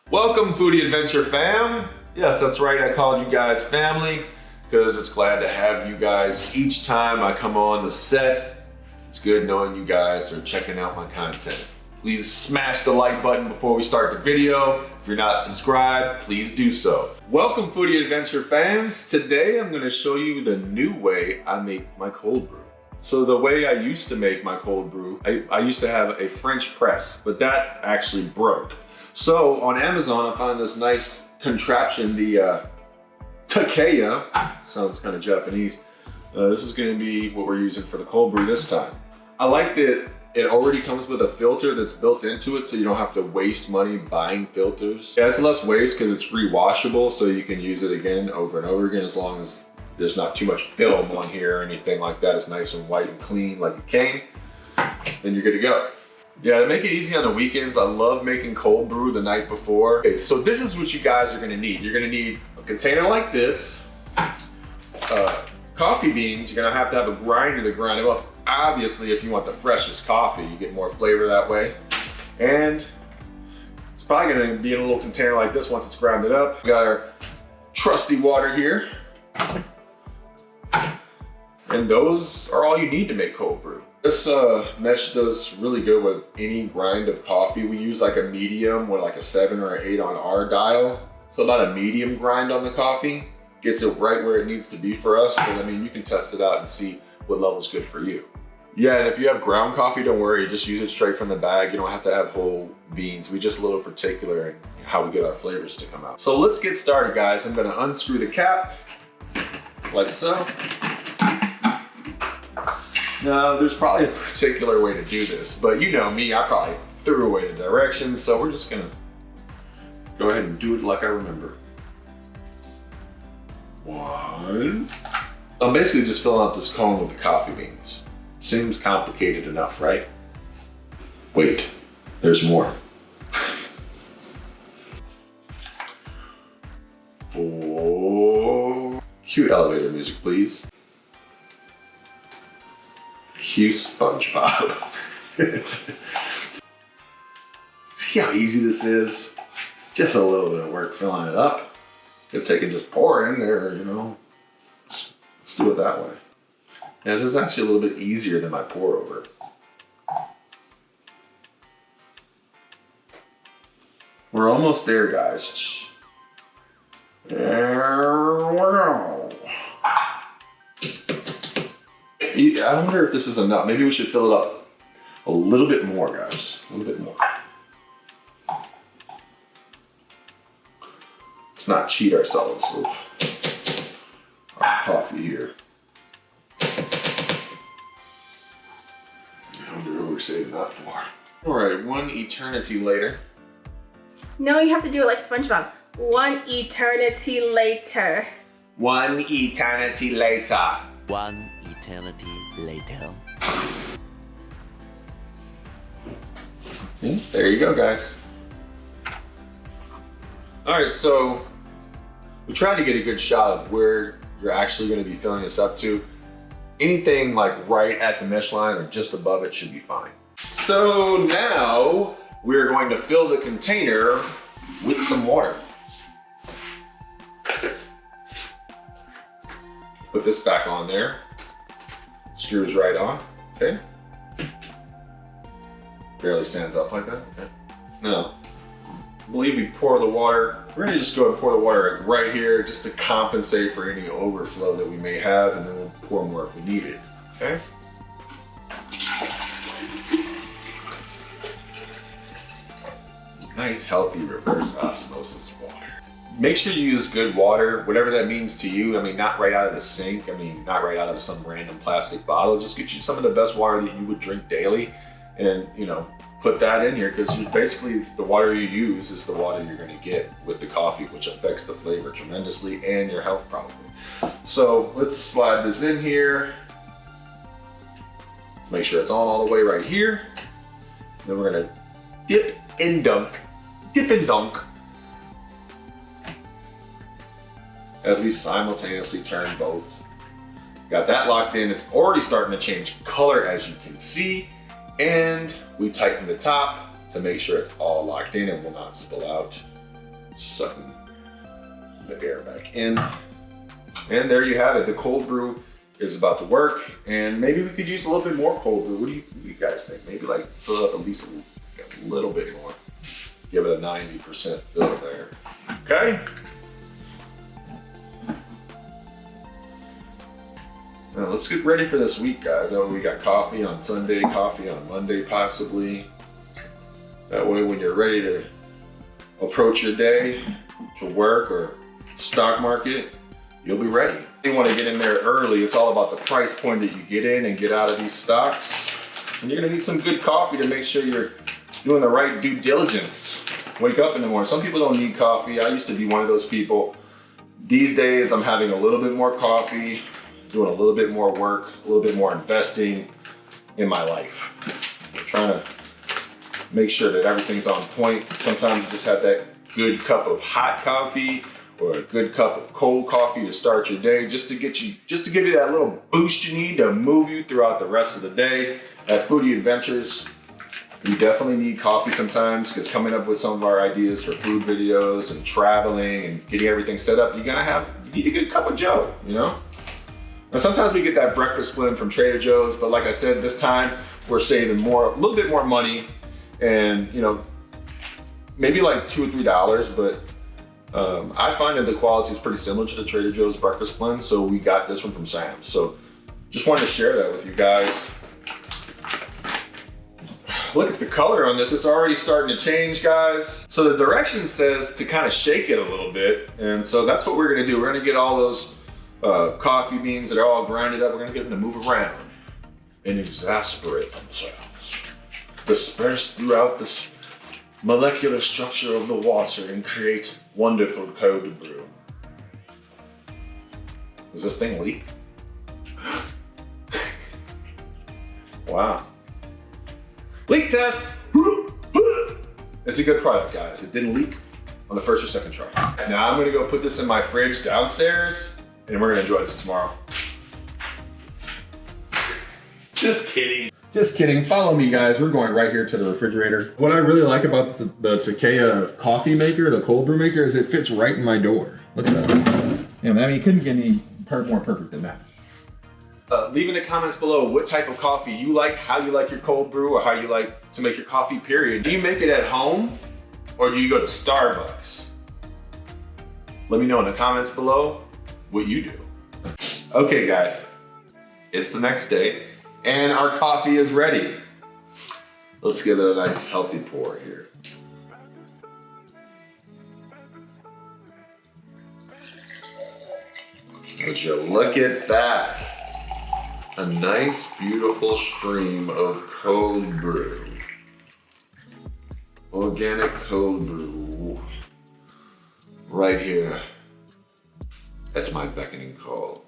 Welcome, Foodie Adventure fam. Yes, that's right, I called you guys family because it's glad to have you guys each time I come on the set. It's good knowing you guys are checking out my content. Please smash the like button before we start the video. If you're not subscribed, please do so. Welcome, Foodie Adventure fans. Today I'm going to show you the new way I make my cold brew. So the way I used to make my cold brew, I used to have a French press, but that actually broke. So on Amazon, I found this nice contraption, the Takeya, sounds kind of Japanese. This is going to be what we're using for the cold brew this time. I like that it already comes with a filter that's built into it, so you don't have to waste money buying filters. Yeah, it's less waste because it's rewashable, so you can use it again over and over again as long as there's not too much film on here or anything like that. It's nice and white and clean like it came. Then you're good to go. Yeah, to make it easy on the weekends, I love making cold brew the night before. Okay, so this is what you guys are gonna need. You're gonna need a container like this, coffee beans. You're gonna have to have a grinder to grind them up. Obviously, if you want the freshest coffee, you get more flavor that way. And it's probably gonna be in a little container like this once it's grounded up. We got our trusty water here. And those are all you need to make cold brew. This mesh does really good with any grind of coffee. We use like a medium with like a 7 or an 8 on our dial. So about a medium grind on the coffee gets it right where it needs to be for us. But I mean, you can test it out and see what level's good for you. Yeah, and if you have ground coffee, don't worry, just use it straight from the bag. You don't have to have whole beans. We're just a little particular in how we get our flavors to come out. So let's get started, guys. I'm gonna unscrew the cap like so. Now, there's probably a particular way to do this, but you know me, I probably threw away the directions, so we're just gonna go ahead and do it like I remember. 1. I'm basically just filling out this cone with the coffee beans. Seems complicated enough, right? Wait, there's more. 4. Cue elevator music, please. Cue SpongeBob. See how easy this is? Just a little bit of work filling it up. If they can just pour in there, you know. Let's do it that way. Yeah, this is actually a little bit easier than my pour over. We're almost there, guys. There we go. I wonder if this is enough. Maybe we should fill it up a little bit more, guys. A little bit more. Let's not cheat ourselves of our coffee here. I wonder who we're saving that for. All right, 1 eternity later. No, you have to do it like SpongeBob. 1 eternity later. 1 eternity later. 1 eternity later. Okay, there you go, guys. All right, so we tried to get a good shot of where you're actually going to be filling this up to. Anything like right at the mesh line or just above it should be fine. So now we're going to fill the container with some water. Put this back on there. Screws right on, okay? Barely stands up like that, okay? Now, I believe we pour the water. We're gonna just go and pour the water right here just to compensate for any overflow that we may have, and then we'll pour more if we need it, okay? Nice, healthy reverse osmosis water. Make sure you use good water, whatever that means to you. I mean, not right out of the sink. I mean, not right out of some random plastic bottle. Just get you some of the best water that you would drink daily and, you know, put that in here because basically the water you use is the water you're going to get with the coffee, which affects the flavor tremendously and your health probably. So let's slide this in here. Let's make sure it's all the way right here. And then we're going to dip and dunk. Dip and dunk. As we simultaneously turn both. Got that locked in. It's already starting to change color as you can see. And we tighten the top to make sure it's all locked in and will not spill out. Sucking the air back in. And there you have it. The cold brew is about to work, and maybe we could use a little bit more cold brew. What do you guys think? Maybe like fill it up at least a little bit more. Give it a 90% fill there. Okay? Now let's get ready for this week, guys. Oh, we got coffee on Sunday, coffee on Monday possibly. That way when you're ready to approach your day to work or stock market, you'll be ready. You want to get in there early. It's all about the price point that you get in and get out of these stocks. And you're gonna need some good coffee to make sure you're doing the right due diligence. Wake up in the morning. Some people don't need coffee. I used to be one of those people. These days, I'm having a little bit more coffee, doing a little bit more work, a little bit more investing in my life. I'm trying to make sure that everything's on point. Sometimes you just have that good cup of hot coffee or a good cup of cold coffee to start your day, just to give you that little boost you need to move you throughout the rest of the day. At Foodie Adventures, we definitely need coffee sometimes, because coming up with some of our ideas for food videos and traveling and getting everything set up, you need a good cup of joe, you know? And sometimes we get that breakfast blend from Trader Joe's, but like I said, this time we're saving a little bit more money, and maybe like $2 or $3, but I find that the quality is pretty similar to the Trader Joe's breakfast blend, so we got this one from Sam's. So just wanted to share that with you guys. Look at the color on this, it's already starting to change, guys. So the direction says to kind of shake it a little bit, and so that's what we're gonna do. We're gonna get all those coffee beans that are all grinded up, we're gonna get them to move around and exasperate themselves. Disperse throughout this molecular structure of the water and create wonderful cold brew. Does this thing leak? Wow. Leak test! It's a good product, guys. It didn't leak on the first or second try. Now I'm gonna go put this in my fridge downstairs, and we're gonna enjoy this tomorrow. Just kidding. Just kidding, follow me guys. We're going right here to the refrigerator. What I really like about the Takeya coffee maker, the cold brew maker, is it fits right in my door. Look at that. And I mean, you couldn't get any more perfect than that. Leave in the comments below what type of coffee you like, how you like your cold brew, or how you like to make your coffee, period. Do you make it at home, or do you go to Starbucks? Let me know in the comments below what you do. Okay guys, it's the next day, and our coffee is ready. Let's give it a nice healthy pour here. Would you look at that? A nice, beautiful stream of cold brew. Organic cold brew. Right here at my beckoning call.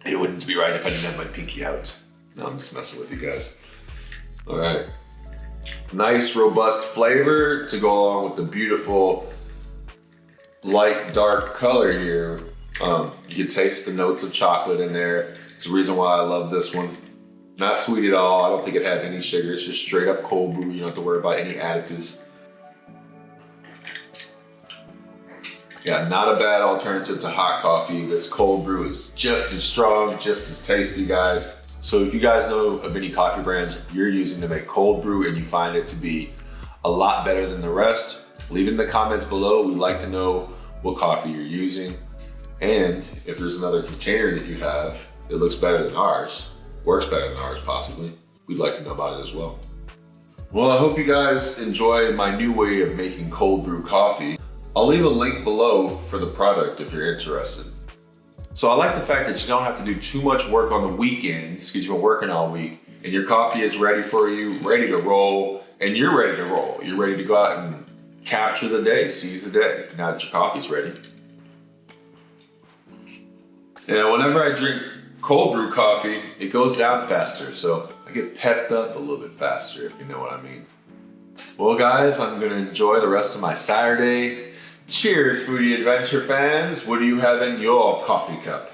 It wouldn't be right if I didn't have my pinky out. No, I'm just messing with you guys. All right. Nice, robust flavor to go along with the beautiful light dark color here. You can taste the notes of chocolate in there. It's the reason why I love this one. Not sweet at all. I don't think it has any sugar. It's just straight up cold brew. You don't have to worry about any additives. Yeah, not a bad alternative to hot coffee. This cold brew is just as strong, just as tasty, guys. So if you guys know of any coffee brands you're using to make cold brew and you find it to be a lot better than the rest, leave it in the comments below. We'd like to know what coffee you're using. And if there's another container that you have that looks better than ours, works better than ours possibly, we'd like to know about it as well. Well, I hope you guys enjoy my new way of making cold brew coffee. I'll leave a link below for the product if you're interested. So I like the fact that you don't have to do too much work on the weekends because you've been working all week, and your coffee is ready for you, ready to roll, and you're ready to roll. You're ready to go out and capture the day, seize the day, now that your coffee's ready. Yeah, whenever I drink cold brew coffee, it goes down faster, so I get pepped up a little bit faster, if you know what I mean. Well guys, I'm gonna enjoy the rest of my Saturday. Cheers, Foodie Adventure fans. What do you have in your coffee cup?